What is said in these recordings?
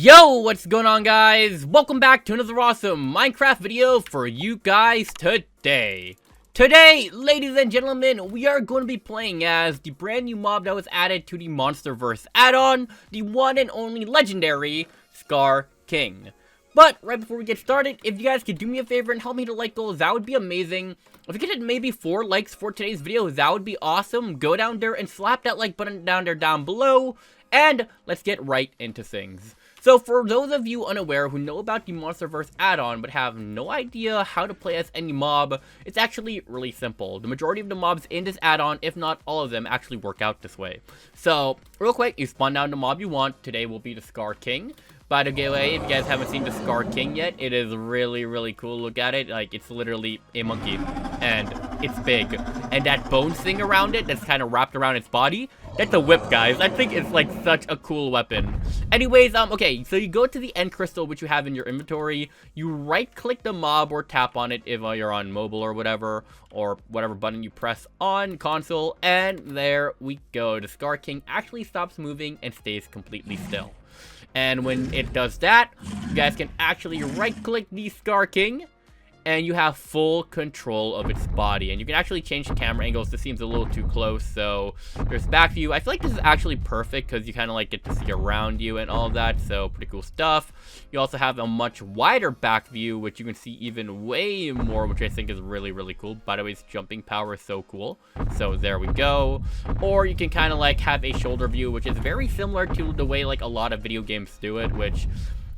Yo, what's going on, guys? Welcome back to another awesome Minecraft video for you guys today. Today, ladies and gentlemen, we are going to be playing as the brand new mob that was added to the Monsterverse add-on, the one and only legendary Skar King. But right before we get started, if you guys could do me a favor and help me to like goals, that would be amazing. If we get maybe 4 likes for today's video, that would be awesome. Go down there and slap that like button down there down below, and let's get right into things. So for those of you unaware who know about the Monsterverse add-on but have no idea how to play as any mob, it's actually really simple. The majority of the mobs in this add-on, if not all of them, actually work out this way. So, real quick, you spawn down the mob you want. Today will be the Skar King. By the way, if you guys haven't seen the Skar King yet, it is really cool. Look at it. Like, it's literally a monkey. And it's big. And that bones thing around it that's kind of wrapped around its body, that's a whip, guys. I think it's like such a cool weapon. Anyways, okay, so you go to the end crystal, which you have in your inventory. You right-click the mob or tap on it if you're on mobile or whatever button you press on console. And there we go. The Skar King actually stops moving and stays completely still. And when it does that, you guys can actually right-click the Skar King, and you have full control of its body. And you can actually change the camera angles. This seems a little too close, so there's back view. I feel like this is actually perfect because you kind of like get to see around you and all of that, so pretty cool stuff. You also have a much wider back view, which you can see even way more, which I think is really cool. By the way, its jumping power is so cool. So there we go. Or you can kind of like have a shoulder view, which is very similar to the way like a lot of video games do it, which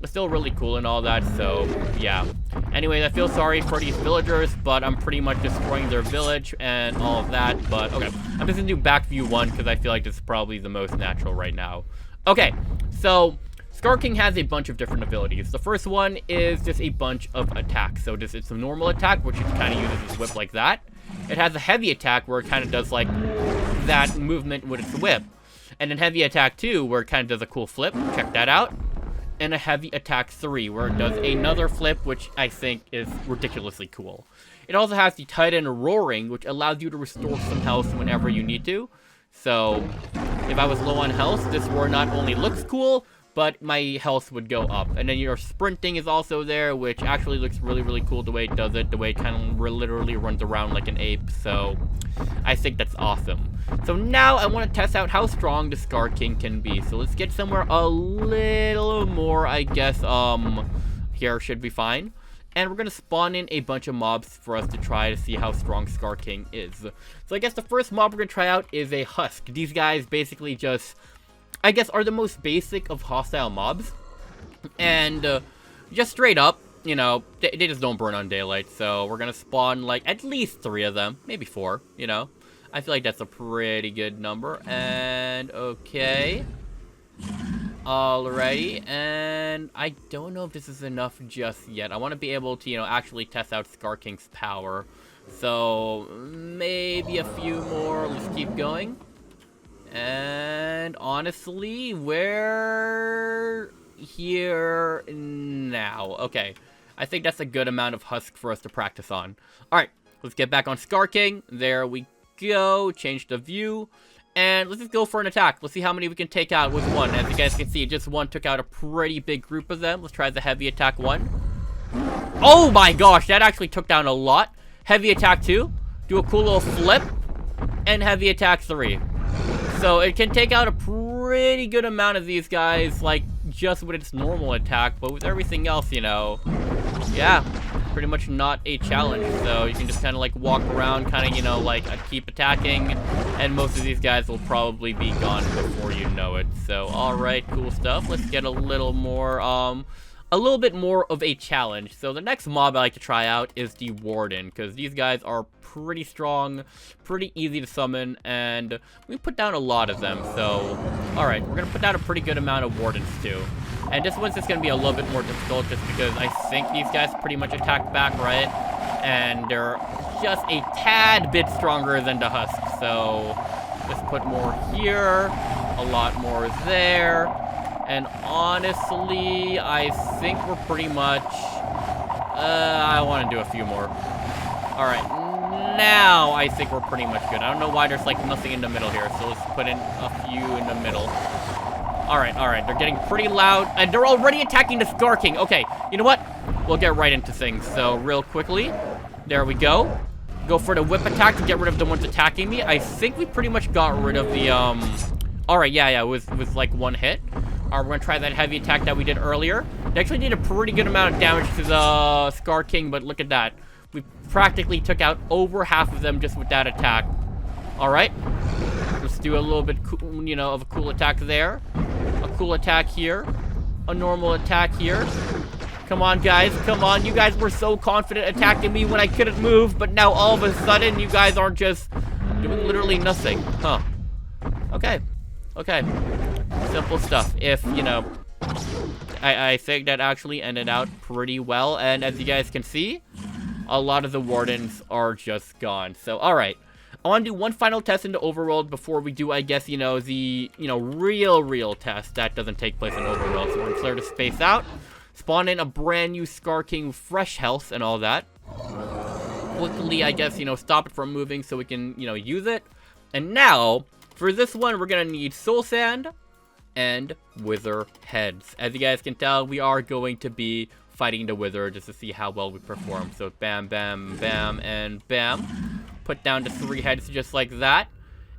it's still really cool and all that, so yeah. Anyways, I feel sorry for these villagers, but I'm pretty much destroying their village and all of that. But okay, I'm just gonna do back view 1 because I feel like this is probably the most natural right now. Okay, so Skar King has a bunch of different abilities. The first one is just a bunch of attacks. So it's a normal attack, which it kind of uses its whip like that. It has a heavy attack where it kind of does like that movement with its whip. And then heavy attack 2, where it kind of does a cool flip. Check that out. And a heavy attack 3, where it does another flip, which I think is ridiculously cool. It also has the Titan Roaring, which allows you to restore some health whenever you need to. So, if I was low on health, this roar not only looks cool, but my health would go up. And then your sprinting is also there, which actually looks really cool the way it does it, the way it kind of literally runs around like an ape. So, I think that's awesome. So now I want to test out how strong the Skar King can be. So let's get somewhere a little more, I guess, here should be fine. And we're going to spawn in a bunch of mobs for us to try to see how strong Skar King is. So I guess the first mob we're going to try out is a Husk. These guys basically just, I guess, are the most basic of hostile mobs. And just straight up, you know, they just don't burn on daylight. So we're going to spawn like at least 3 of them, maybe 4, you know. I feel like that's a pretty good number. And okay. Alrighty. And I don't know if this is enough just yet. I want to be able to, you know, actually test out Skar King's power. So maybe a few more. Let's keep going. And honestly, we're here now. Okay. I think that's a good amount of Husk for us to practice on. Alright. Let's get back on Skar King. There we go. Change the view. And let's just go for an attack. Let's see how many we can take out with one. As you guys can see, just one took out a pretty big group of them. Let's try the heavy attack 1. Oh my gosh, that actually took down a lot. Heavy attack 2. Do a cool little flip. And heavy attack 3. So it can take out a pretty good amount of these guys, like just with its normal attack. But with everything else, you know, yeah, pretty much not a challenge. So you can just kind of like walk around, kind of, you know, like keep attacking, and most of these guys will probably be gone before you know it. So alright, cool stuff. Let's get a little more a little bit more of a challenge. So the next mob I like to try out is the Warden, because these guys are pretty strong, pretty easy to summon, and we put down a lot of them. So alright, we're gonna put down a pretty good amount of Wardens too. And this one's just going to be a little bit more difficult just because I think these guys pretty much attack back, right? And they're just a tad bit stronger than the Husk. So let's put more here, a lot more there. And honestly, I think we're pretty much, I want to do a few more. All right, now I think we're pretty much good. I don't know why there's like nothing in the middle here. So let's put in a few in the middle. All right. They're getting pretty loud, and they're already attacking the Skar King. Okay, you know what? We'll get right into things. So real quickly, there we go. Go for the whip attack to get rid of the ones attacking me. I think we pretty much got rid of the, All right, yeah, with like one hit. All right, we're gonna try that heavy attack that we did earlier. They actually did a pretty good amount of damage to the Skar King, but look at that. We practically took out over half of them just with that attack. All right, let's do a little bit, you know, of a cool attack there. A cool attack here. A normal attack here. Come on, guys. Come on. You guys were so confident attacking me when I couldn't move, but now all of a sudden you guys are just doing literally nothing. Huh. Okay. Simple stuff. If, you know, I think that actually ended out pretty well, and as you guys can see, a lot of the Wardens are just gone. So, alright. I want to do one final test into Overworld before we do, I guess, you know, the, you know, real test that doesn't take place in Overworld. So we're going to clear the space out. Spawn in a brand new Skar King, fresh health and all that. Quickly, I guess, you know, stop it from moving so we can, you know, use it. And now, for this one, we're going to need Soul Sand and Wither Heads. As you guys can tell, we are going to be fighting the Wither just to see how well we perform. So bam, bam, bam, and bam. Put down the 3 heads just like that.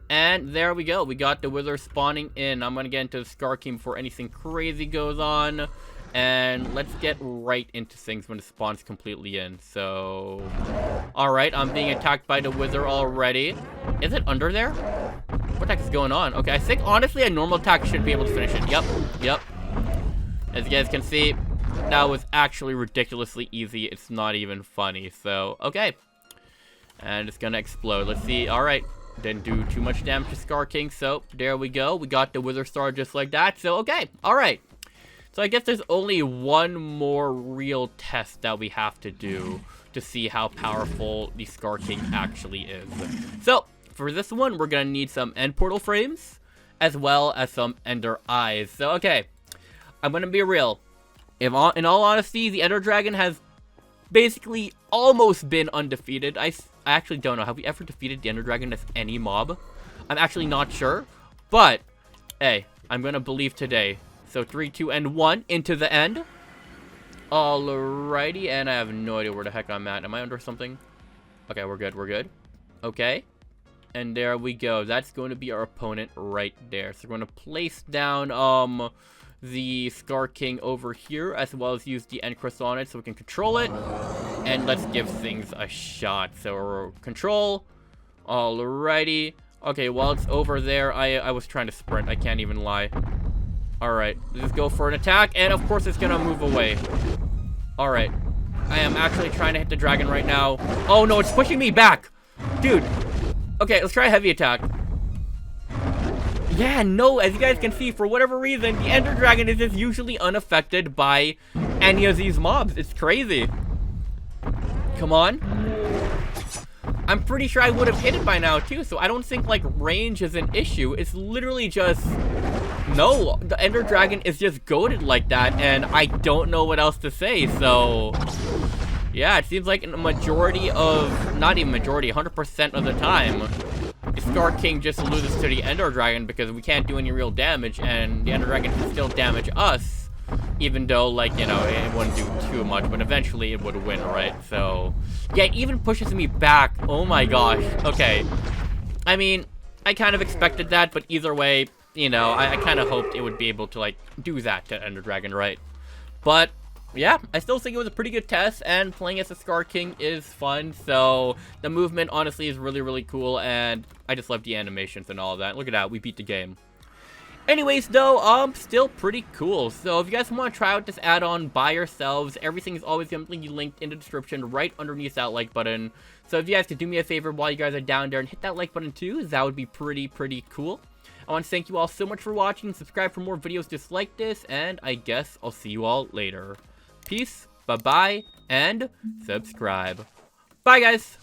And there we go. We got the Wither spawning in. I'm going to get into the Skar King before anything crazy goes on. And let's get right into things when it spawns completely in. So, alright, I'm being attacked by the Wither already. Is it under there? What the heck is going on? Okay, I think honestly a normal attack should be able to finish it. Yep. As you guys can see, that was actually ridiculously easy. It's not even funny. So, okay. And it's gonna explode. Let's see. Alright. Didn't do too much damage to Skar King. So, there we go. We got the Wither Star just like that. So, okay. Alright. So I guess there's only one more real test that we have to do to see how powerful the Skar King actually is. So, for this one, we're going to need some end portal frames, as well as some ender eyes. So, okay, I'm going to be real. In all honesty, the ender dragon has basically almost been undefeated. I actually don't know. Have we ever defeated the ender dragon as any mob? I'm actually not sure. But, hey, I'm going to believe today. So 3, 2, and 1 into the end. Alrighty, and I have no idea where the heck I'm at. Am I under something? Okay, we're good. Okay. And there we go. That's going to be our opponent right there. So we're going to place down the Skar King over here, as well as use the end crystal on it so we can control it. And let's give things a shot. So control. Alrighty. Okay, while it's over there, I was trying to sprint. I can't even lie. Alright, let's go for an attack, and of course it's gonna move away. Alright, I am actually trying to hit the dragon right now. Oh no, it's pushing me back! Dude! Okay, let's try a heavy attack. Yeah, no, as you guys can see, for whatever reason, the ender dragon is just usually unaffected by any of these mobs. It's crazy. Come on. I'm pretty sure I would have hit it by now too, so I don't think, like, range is an issue. It's literally just... No, the ender dragon is just goated like that, and I don't know what else to say, so... Yeah, it seems like a majority of... Not even majority, 100% of the time, the Skar King just loses to the ender dragon because we can't do any real damage, and the ender dragon can still damage us, even though, like, you know, it wouldn't do too much, but eventually it would win, right? So, yeah, it even pushes me back. Oh my gosh. Okay. I mean, I kind of expected that, but either way, you know, I kind of hoped it would be able to, like, do that to ender dragon, right? But, yeah, I still think it was a pretty good test, and playing as a Skar King is fun, so the movement, honestly, is really cool, and I just love the animations and all of that. Look at that, we beat the game. Anyways, though, still pretty cool. So if you guys want to try out this add-on by yourselves, everything is always going to be linked in the description right underneath that like button. So if you guys could do me a favor while you guys are down there and hit that like button too, that would be pretty cool. I want to thank you all so much for watching. Subscribe for more videos just like this, and I guess I'll see you all later. Peace, bye-bye, and subscribe. Bye, guys!